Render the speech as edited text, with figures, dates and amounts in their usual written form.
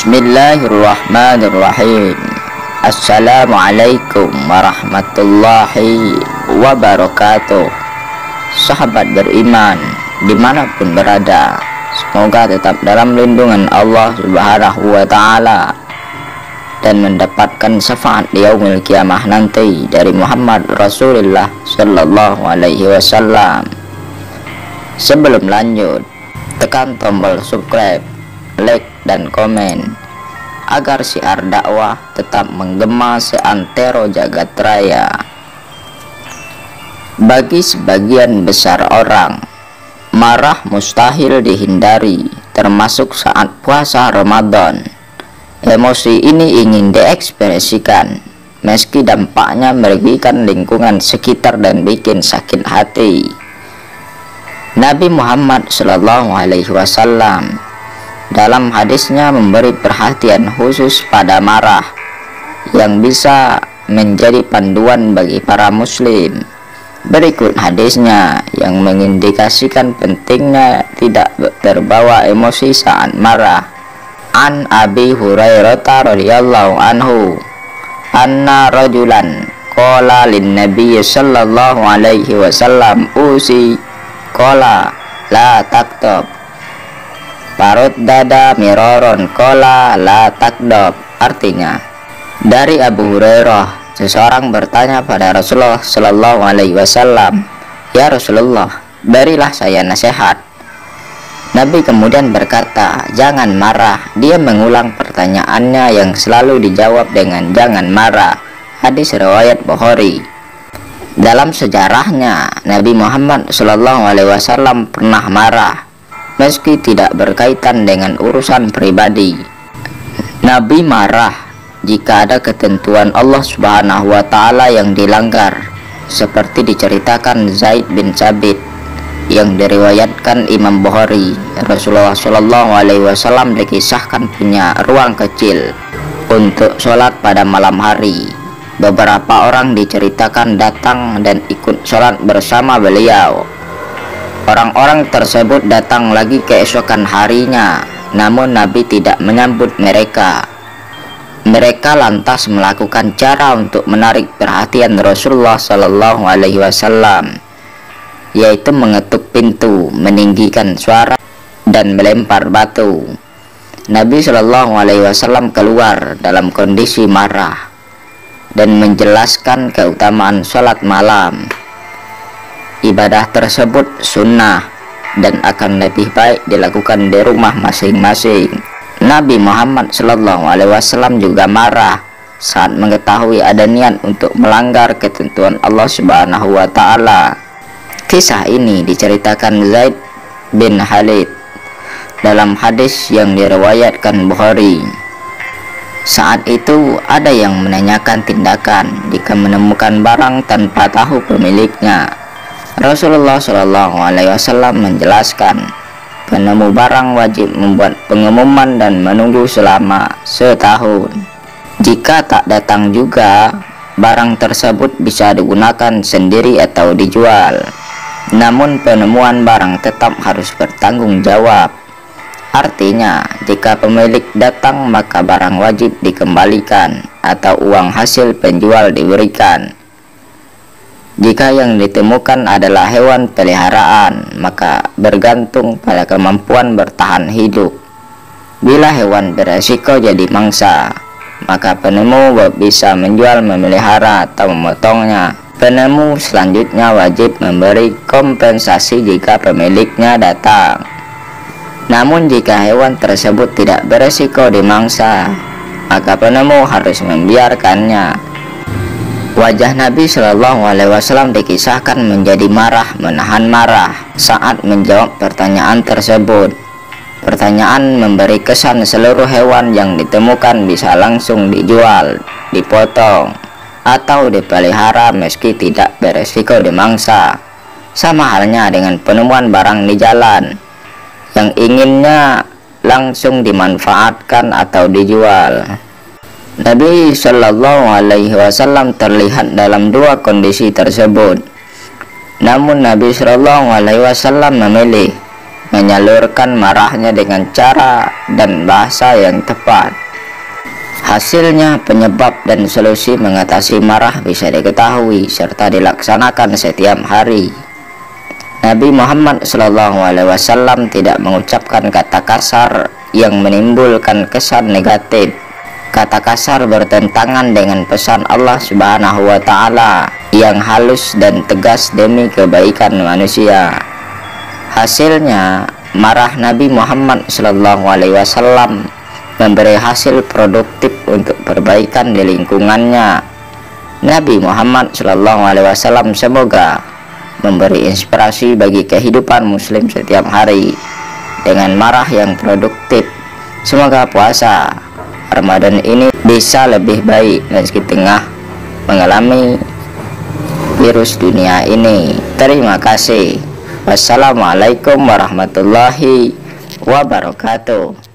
Bismillahirrahmanirrahim. Assalamualaikum warahmatullahi wabarakatuh. Sahabat beriman dimanapun berada, semoga tetap dalam lindungan Allah Subhanahu wa ta'ala dan mendapatkan syafaat di yaumil kiamah nanti dari Muhammad Rasulullah Sallallahu Alaihi Wasallam. Sebelum lanjut, tekan tombol subscribe, like, dan komen agar siar dakwah tetap menggema seantero jagat raya. Bagi sebagian besar orang, marah mustahil dihindari, termasuk saat puasa Ramadan. Emosi ini ingin diekspresikan, meski dampaknya merugikan lingkungan sekitar dan bikin sakit hati. Nabi Muhammad Sallallahu Alaihi Wasallam dalam hadisnya memberi perhatian khusus pada marah yang bisa menjadi panduan bagi para muslim. Berikut hadisnya yang mengindikasikan pentingnya tidak terbawa emosi saat marah. An Abi Hurairah radhiyallahu anhu anna rajulan qala lin nabiy sallallahu alaihi wasallam usi qala la taktab parut dada miroron qala la takdab. Artinya, dari Abu Hurairah, seseorang bertanya pada Rasulullah Sallallahu Alaihi Wasallam, "Ya Rasulullah, berilah saya nasihat." Nabi kemudian berkata, "Jangan marah." Dia mengulang pertanyaannya yang selalu dijawab dengan "jangan marah." Hadis riwayat Bukhari. Dalam sejarahnya, Nabi Muhammad Sallallahu Alaihi Wasallam pernah marah, meski tidak berkaitan dengan urusan pribadi. Nabi marah jika ada ketentuan Allah Subhanahu wa ta'ala yang dilanggar, seperti diceritakan Zaid bin Sabit yang diriwayatkan Imam Bukhari. Rasulullah Shallallahu Alaihi Wasallam dikisahkan punya ruang kecil untuk sholat pada malam hari. Beberapa orang diceritakan datang dan ikut sholat bersama beliau. Orang-orang tersebut datang lagi keesokan harinya, namun Nabi tidak menyambut mereka. Mereka lantas melakukan cara untuk menarik perhatian Rasulullah Sallallahu Alaihi Wasallam, yaitu mengetuk pintu, meninggikan suara, dan melempar batu. Nabi Sallallahu Alaihi Wasallam keluar dalam kondisi marah dan menjelaskan keutamaan sholat malam. Ibadah tersebut sunnah dan akan lebih baik dilakukan di rumah masing-masing. Nabi Muhammad Sallallahu Alaihi Wasallam juga marah saat mengetahui ada niat untuk melanggar ketentuan Allah Subhanahu wa ta'ala. Kisah ini diceritakan Zaid bin Khalid dalam hadis yang diriwayatkan Bukhari. Saat itu ada yang menanyakan tindakan jika menemukan barang tanpa tahu pemiliknya. Rasulullah Shallallahu Alaihi Wasallam menjelaskan, penemu barang wajib membuat pengumuman dan menunggu selama setahun. Jika tak datang juga, barang tersebut bisa digunakan sendiri atau dijual. Namun penemuan barang tetap harus bertanggung jawab. Artinya, jika pemilik datang maka barang wajib dikembalikan atau uang hasil penjual diberikan. Jika yang ditemukan adalah hewan peliharaan, maka bergantung pada kemampuan bertahan hidup. Bila hewan beresiko jadi mangsa, maka penemu bisa menjual, memelihara, atau memotongnya. Penemu selanjutnya wajib memberi kompensasi jika pemiliknya datang. Namun jika hewan tersebut tidak beresiko dimangsa, maka penemu harus membiarkannya. Wajah Nabi Shallallahu Alaihi Wasallam dikisahkan menjadi marah, menahan marah saat menjawab pertanyaan tersebut. Pertanyaan memberi kesan seluruh hewan yang ditemukan bisa langsung dijual, dipotong, atau dipelihara meski tidak beresiko dimangsa. Sama halnya dengan penemuan barang di jalan yang inginnya langsung dimanfaatkan atau dijual. Nabi Shallallahu Alaihi Wasallam terlihat dalam dua kondisi tersebut. Namun Nabi Shallallahu Alaihi Wasallam memilih menyalurkan marahnya dengan cara dan bahasa yang tepat. Hasilnya, penyebab dan solusi mengatasi marah bisa diketahui serta dilaksanakan setiap hari. Nabi Muhammad SAW tidak mengucapkan kata kasar yang menimbulkan kesan negatif. Kata kasar bertentangan dengan pesan Allah Subhanahu wa Ta'ala yang halus dan tegas demi kebaikan manusia. Hasilnya, marah Nabi Muhammad SAW memberi hasil produktif untuk perbaikan di lingkungannya. Nabi Muhammad SAW semoga memberi inspirasi bagi kehidupan muslim setiap hari dengan marah yang produktif. Semoga puasa Ramadan ini bisa lebih baik meski tengah mengalami virus dunia ini. Terima kasih. Wassalamualaikum warahmatullahi wabarakatuh.